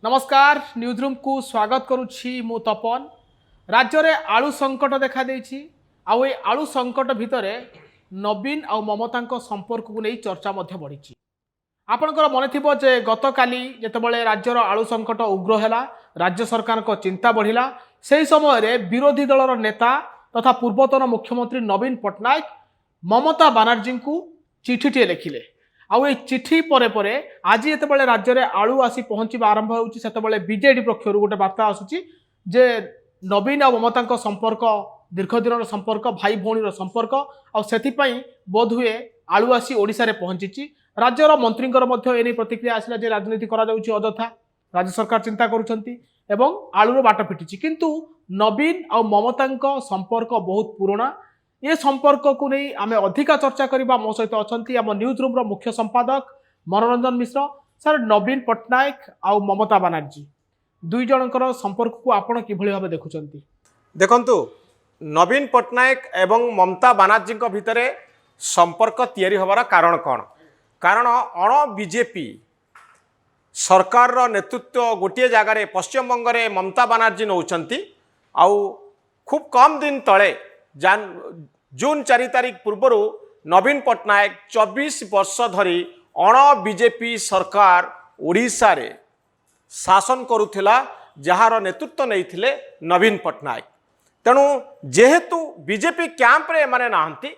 नमस्कार news room को स्वागत करुछि मु तपन। राज्य में आलू संकट देखा देछि आउ ए आलू संकट भितर नवीन आउ ममता संपर्क को नहीं चर्चा मध्य बढ़ी। आपणकर मन थिबो जे गतकाली जेतेबेले राज्यर आलू संकट उग्र हैला राज्य सरकार को चिंता बढ़िला सेही समय रे विरोधी दलर नेता तथा पूर्वतन मुख्यमंत्री नवीन पट्टनायक ममता बनर्जी को चिठीटे लिखिले। आउ ए चिठी परे परे आज जेतेबेले राज्य में आलू आसी पहुँचवा आरंभ होउछि सेतेबेले बीजेडी पक्षर गोटे वार्ता आसुछि जे नवीन और ममता संपर्क दीर्घ दिन संपर्क भाई भौणी संपर्क आथिपाई बोध हुए आलू आसी ओडिशा रे पहुंची। राज्यर मंत्री एने प्रतिक्रिया आसला जे राजनीति करा जाउछि अजथा राज्य सरकार चिंता करुछंती एवं आलूर बाट फिटिछि किंतु नवीन और ममता संपर्क बहुत पुराना। ये संपर्क को नहीं आम अधिका चर्चा करबा मो सहित अछंती आम न्यूज रूम रो मुख्य संपादक मनोरंजन मिश्र। सर नवीन पट्टनायक आउ ममता बनर्जी दुई जनकर संपर्क को आपण किभଳି भाबे देखुछंती? देखंतु नवीन पट्टनायक एवं ममता बनर्जी भितर संपर्क तैयारी होबार कारण कौन? कारण अण बीजेपी सरकार नेतृत्व गोटे जगार पश्चिमबंग में ममता बनर्जी नौचंती। आउ खूब कम दिन तले जून 4 तारिख पूर्व नवीन पट्टनायक 24 वर्ष धरी अण बीजेपी सरकार ओडिशा रे शासन करुथिला जार नेतृत्व नहीं नवीन पट्टनायक। तेणु जेहेतु बीजेपी कैंप रे माने नाहंती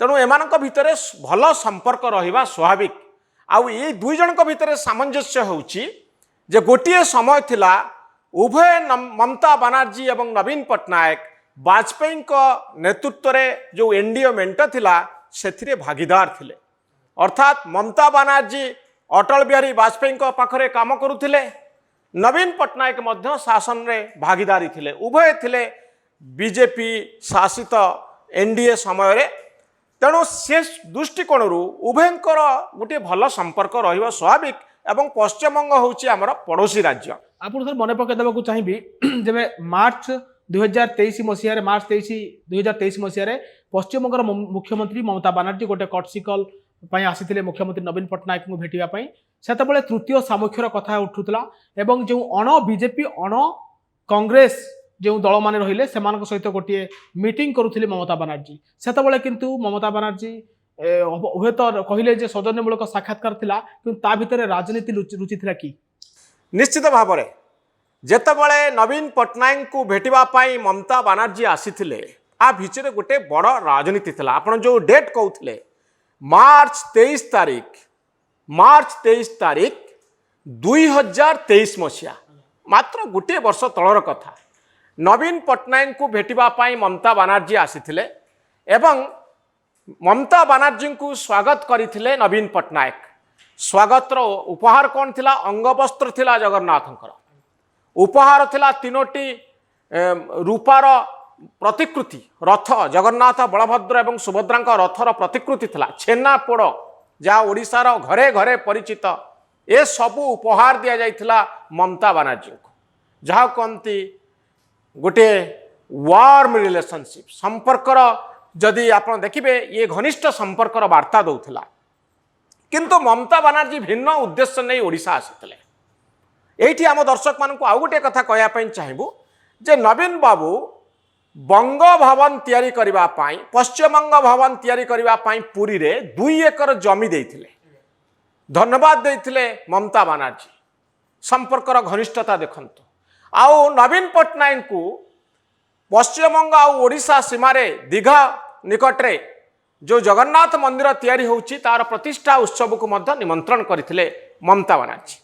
तेणु एमानक भितरे भल संपर्क रहिबा स्वाभाविक। आउ ये दुई जनक भितरे सामंजस्य होउची जे गोटिए समय थिला उभय ममता बनर्जी एवं नवीन पट्टनायक वाजपेयी नेतृत्व रे जो एनडीए मेंट थिला सेथिरे भागीदार थिले। अर्थात ममता बनर्जी अटल बिहारी वाजपेयी पाखरे काम करुथिले, नवीन पट्टनायक मध्य शासन रे भागीदारी थिले। उभय थिले बीजेपी शासित एनडीए समय रे। तेणु से दृष्टिकोण उभयंकर गोटे भल संपर्क रहिबा स्वाभाविक एवं पश्चिमबंग होउची हमर पड़ोसी राज्य। आपण सर मन पके देबा को चाहिबी जेबे मार्च 2023 मसीह मार्च 2023 मसीह पश्चिमबंग मुख्यमंत्री ममता बनर्जी गोटे कटसिकल आसी मुख्यमंत्री नवीन पट्टनायक को भेटापी से तृतीय सामुख्यर कथा उठूला एवं जो अण बीजेपी अण कांग्रेस जो दल मैंने रहिले सहित गोटे मीटिंग करुले ममता बनर्जी से किंतु ममता बनर्जी हे तो कहले सौजन्यमूलक साक्षात्कार थिला कि ता भितर राजनीति रुचि थिला कि निश्चित भाव में जेतेबेले नवीन पट्टनायक को भेटापी ममता बनर्जी आसीथिले आ भितर गोटे बड़ राजनीति थिला। आपण जो डेट कहउथिले मार्च 23 तारिख 2023 मसीहा मात्र गोटे वर्ष तलर कथा। नवीन पट्टनायक को भेटापी ममता बनर्जी आसीथिले एवं ममता बनर्जी को स्वागत करथिले नवीन पट्टनायक। स्वागतर उपहार कौन थिला? अंगवस्त्र थिला जगन्नाथंकर। उपहार थिला 3टी रूपार प्रतिकृति रथ जगन्नाथ बलभद्र एवं सुभद्रा रथर प्रतिकृति थिला। छेनापोड़ जहाँ ओडिशार घरे घरे परिचित ए सबू उपहार दि जाइथिला ममता बनर्जी को, जहाँ कहती गोटे वार्म रिलेशनशिप संपर्कर जदि आप देखिए ये घनिष्ठ संपर्कर वार्ता दौला। किंतु ममता बनर्जी भिन्न उद्देश्य नहीं ओडिशा आसीथिले। एठी आम दर्शक मानक आउ गोटे कथा कहवाई चाहबू जे नवीन बाबू बंग भवन तैयारी करबा पाई पश्चिमबंग भवन तैयारी करबा पाई पुरी रे 2 एकर जमी देइथिले। धन्यवाद देइथिले ममता बनर्जी। संपर्कर घनिष्ठता देखंतु। आउ नवीन पट्टनायक को पश्चिमबंग आउ ओडिशा सीमारे दीघा निकटरे जो जगन्नाथ मंदिर तैयारी होउची तार प्रतिष्ठा उत्सव को मध्य निमंत्रण करथिले ममता बनर्जी।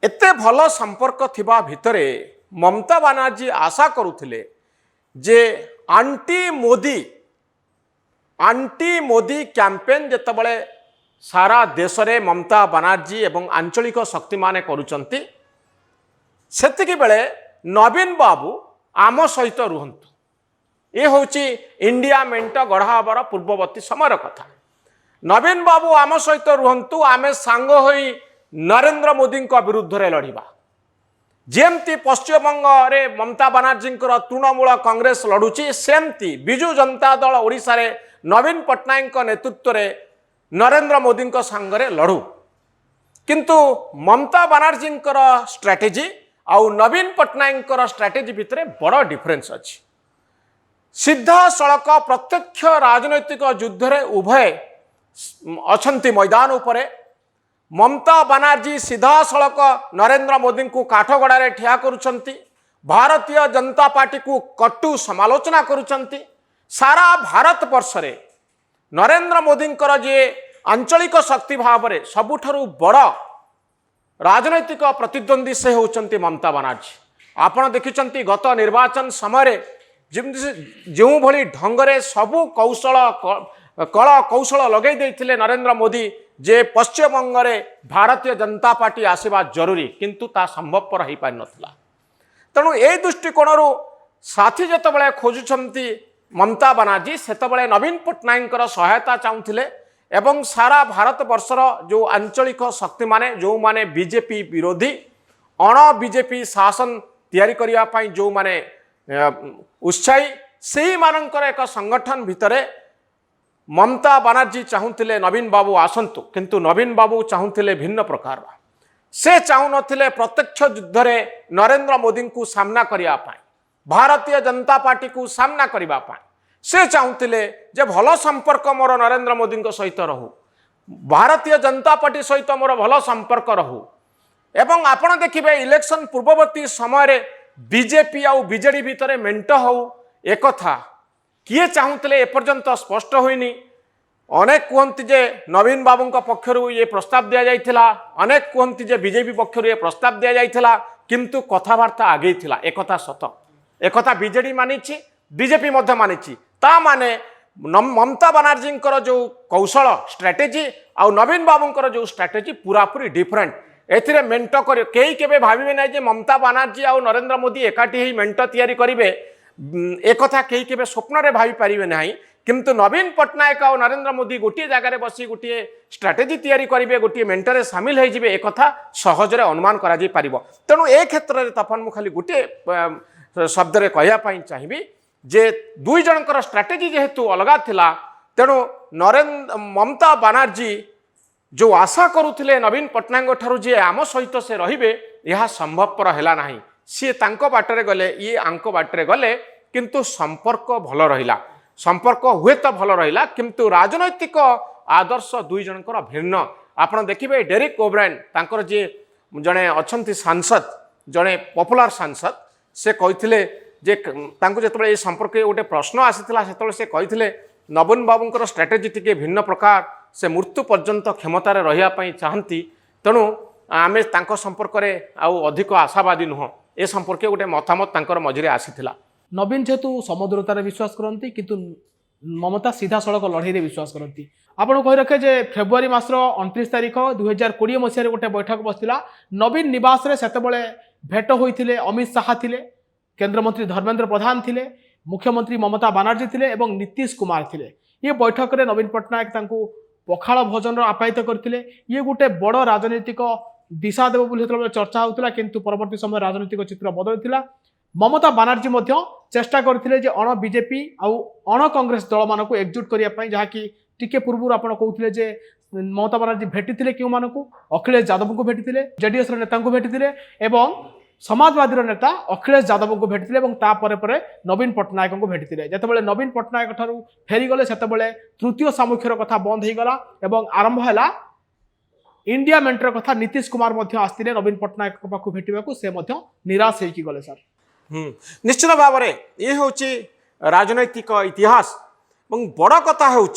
एते भल संपर्क थिबा भितरे ममता बनर्जी आशा करुथिले जे आंटी मोदी कैंपेन जेतेबेले सारा देश रे ममता बनर्जी एवं आंचलिक शक्ति माने करूचंती सेतिकी बेले नवीन बाबू आम सहित रुहंतु। ये होची इंडिया मेंट गढ़ावर पूर्ववर्ती समय कथा। नवीन बाबू आम सहित रुहंतु, आमे सांग होई नरेंद्र मोदी विरुद्ध रे लड़िबा। जेमती पश्चिमबंग रे ममता बनर्जी तृणमूल कांग्रेस लड़ुची सेमती बिजु जनता दल ओडिशा रे नवीन पट्टनायक नेतृत्व रे नरेंद्र मोदी सांगरे लड़ू। किंतु ममता बानार्जी स्ट्राटेजी आउ नवीन पट्टनायक स्ट्राटेजी भितर बड़ डिफरेन्स अच्छी सीधा सड़क प्रत्यक्ष राजनैतिक युद्ध रे उभय अछंती मैदान उपरे ममता बानार्जी सीधा सड़क नरेंद्र मोदी को काठगड़ा ठिया करुछंती भारतीय जनता पार्टी को कटु समालोचना करुछंती सारा भारत वर्ष रे नरेंद्र मोदी जे आंचलिक शक्ति भाव में सबुठारु बड़ राजनैतिक प्रतिद्वंदी से होचंती ममता बानार्जी आपण देखिचंती गत निर्वाचन समय जो भली ढंगरे सबु कौशल कल कौशल लगे देथिले नरेंद्र मोदी जे पश्चिम बंग रे भारतीय जनता पार्टी आसीबा जरूरी किंतु ता संभवपर हो पारि नथिला तेणु ए दृष्टिकोण साथी जेतबेले खोजुछंती ममता बानार्जी सेतबेले नवीन पट्टनायक सहायता चाहूथिले एवं सारा भारत वर्षर जो आंचलिक शक्ति माने जो माने बीजेपी विरोधी अण बीजेपी शासन तैयारी करिया पई जो माने उत्साही से मानकर एक संगठन भितरे ममता बानार्जी चाहूथिले नवीन बाबू आसंतु किंतु नवीन बाबू चाहूथिले भिन्न प्रकार से चाहू नथिले प्रत्यक्ष युद्ध रे नरेंद्र मोदी को सामना करिया पई भारतीय जनता पार्टी को सामना करिबा पई से चाहूथिले जे भल संपर्क मोर नरेंद्र मोदी सहित रहू भारतीय जनता पार्टी सहित मोर भल संपर्क रहू एवं आपण देखिबे इलेक्शन पूर्ववर्ती समय बीजेपी आउ बीजेडी भितर मेंट हो एक किए चाहूले एपर्यंत स्पष्ट होइनी अनेक कहती जे नवीन बाबू पक्षर ये प्रस्ताव दि जाइथिला अनेक कहती जे बीजेपी पक्षर ये प्रस्ताव दि जाइथिला किंतु कथबार्ता आगे थिला एकथा सत एकथा बीजेडी मानिछि बीजेपी मध्य मानिछि ता माने ममता बानार्जी जो कौशल स्ट्राटेजी आउ नवीन बाबू जो स्ट्राटेजी पूरा पूरी डिफरेंट एथिरे मेंट कर कई केबे भाबिबे नै जे ममता बानार्जी आउ नरेंद्र मोदी एकाठी ही मेंट तैयारी करिवे एकथा कई केबे स्वप्न रे भाबी पारिबे नाही किंतु नवीन पट्टनायक आउ नरेंद्र मोदी गोटे जगार बसी गोटे स्ट्राटेजी तैयारी करिवे गोटे मेंटरे सामिल होई जिवे एकथा सहजरे अनुमान करा जाई पारिबो तेणु ए क्षेत्र रे तफन मु खाली गोटे शब्द रे कहया पई चाहिबी जे दुई जनकर स्ट्राटेजी जेहेतु अलगा थिला तेणु नरेंद्र ममता बानार्जी जो आशा करुले नवीन पट्टनायक ठारू जे आम सहित से रहिबे यह संभवपर हैला नाही सी तांको बाटरे गले ये आंको बाटरे गले किंतु संपर्क भल रहिला संपर्क हुए तो भल रहिला किंतु राजनैतिक आदर्श दुई जनकर भिन्न आपण देखिबे डेरिक ओब्रायन तांकर जे जने अछंती सांसद जने पॉपुलर सांसद से कहिथिले जे तांको जेतबे ए संपर्क गोटे प्रश्न आसीथिला सेतबे से कहिथिले नवीन बाबूंकर स्ट्राटेजी टिके भिन्न प्रकार से मृत्यु पर्यंत क्षमतार रहिया पई चाहंती तेणु आमे तांको संपर्क रे आउ अधिक आशावादी नुह ए संपर्क गोटे मतामत तांकर मझिरे आसीथिला नवीन जेहेतु समुद्रतार विश्वास करती किंतु ममता सीधा सड़क लड़ाई रे विश्वास करती आपण कहि रखे जे फेब्रुआरी मासर 29 तारिख 2020 मसीह गोटे बैठक बसला नवीन निवास रे सेतबेले भेट होइथिले अमित शाह थिले केंद्र मंत्री धर्मेंद्र प्रधान थिले मुख्यमंत्री ममता बानार्जी थिले एवं नीतीश कुमार थिले ये बैठक रे नवीन पट्टनायक तांको पखाड़ भोजन आप्यायित करथिले ये गोटे बड़ राजनीतिक दिशा देव बोली चर्चा होता किंतु परवर्ती समय राजनीतिक चित्र बदलता ममता बानार्जी मध्य चेष्टा करथिले जे अण बीजेपी आउ अण कांग्रेस दल मानक एकजुट करिया पई जहाँकि टिके पूर्व आपण कहउथिले जे ममता बानार्जी भेटिथिले केउ मानक अखिलेश यादव को भेटिथिले जेडीएस नेता को भेटिथिले एवं समाजवादी नेता अखिलेश यादव को भेटिथिले एवं तापर परे नवीन पट्टनायक को भेटिथिले जेतेबेले नवीन पट्टनायक ठारू फेरी गले सेतेबेले तृतीय सामुख्यर कथा बंद हो गला एवं आरंभ हैला इंडिया मेंटर कथा नीतीश कुमार मध्य आस्तिले नवीन पट्टनायक पाखु भेटिबाकू से मध्य निराश हेकी गले सर निश्चित भाव में ये हूँ राजनैतिक इतिहास बड़ कथा हूँ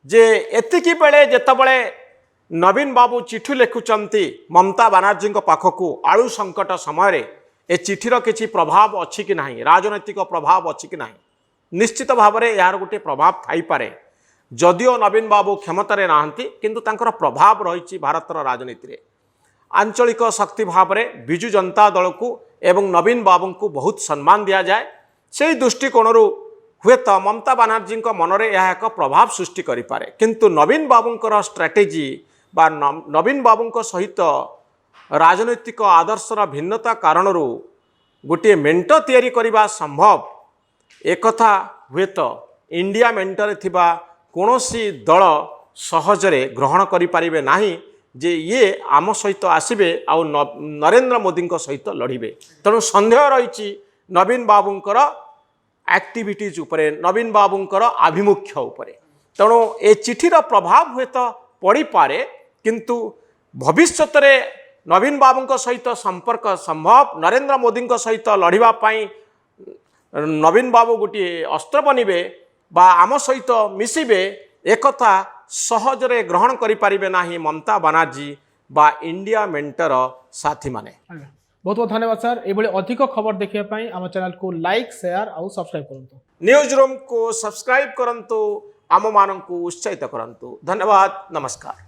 जे एतिकी बेले जेतबेले नवीन बाबू चिठी लिखुंट ममता बानार्जी पाखकू आलू संकट समय ए चिठीर किसी प्रभाव अच्छी कि नहीं राजनैतिक प्रभाव अच्छी कि नहीं निश्चित भाव में यार गोटे प्रभाव थाईपे जदिओ नवीन बाबू क्षमतार नहांती किंतु तांकर प्रभाव रही भारतर राजनीति रे आंचलिक शक्ति भाव में बिजु जनता दल को एवं नवीन बाबू को बहुत सम्मान दि जाए से दृष्टिकोण हुए तो ममता बानार्जी मनरे यह एक प्रभाव सृष्टि करें किंतु नवीन बाबूंकर स्ट्राटेजी बा नवीन बाबू सहित राजनैतिक आदर्शर भिन्नता कारण गोटे मेंट तैयारी करने संभव एक हुए तो इंडिया मेंटर थिबा कौनसी दल सहजरे ग्रहण करें नहीं ଯେ ଇଏ ଆମ ସହିତ ଆସିବେ ଆଉ ନରେନ୍ଦ୍ର ମୋଦିଙ୍କ ସହିତ ଲଢ଼ିବେ। ତେଣୁ ସନ୍ଦେହ ରହିଛି ନବୀନ ବାବୁଙ୍କର ଆକ୍ଟିଭିଟିଜ ଉପରେ, ନବୀନ ବାବୁଙ୍କର ଆଭିମୁଖ୍ୟ ଉପରେ। ତେଣୁ ଏ ଚିଠିର ପ୍ରଭାବ ହୁଏତ ପଡ଼ିପାରେ, କିନ୍ତୁ ଭବିଷ୍ୟତରେ ନବୀନ ବାବୁଙ୍କ ସହିତ ସମ୍ପର୍କ ସମ୍ଭବ, ନରେନ୍ଦ୍ର ମୋଦିଙ୍କ ସହିତ ଲଢ଼ିବା ପାଇଁ ନବୀନ ବାବୁ ଗୋଟିଏ ଅସ୍ତ୍ର ବନିବେ ବା ଆମ ସହିତ ମିଶିବେ, ଏକଥା ସହଜରେ ଗ୍ରହଣ କରିପାରିବେ ନାହିଁ ମମତା ବାନାର୍ଜୀ ବା ଇଣ୍ଡିଆ ମେଣ୍ଟର ସାଥୀମାନେ। ଆଜ୍ଞା, ବହୁତ ବହୁତ ଧନ୍ୟବାଦ ସାର୍। ଏଭଳି ଅଧିକ ଖବର ଦେଖିବା ପାଇଁ ଆମ ଚ୍ୟାନେଲକୁ ଲାଇକ୍, ସେୟାର ଆଉ ସବସ୍କ୍ରାଇବ୍ କରନ୍ତୁ। ନ୍ୟୁଜ୍ ରୁମ୍କୁ ସବସ୍କ୍ରାଇବ୍ କରନ୍ତୁ, ଆମମାନଙ୍କୁ ଉତ୍ସାହିତ କରନ୍ତୁ। ଧନ୍ୟବାଦ, ନମସ୍କାର।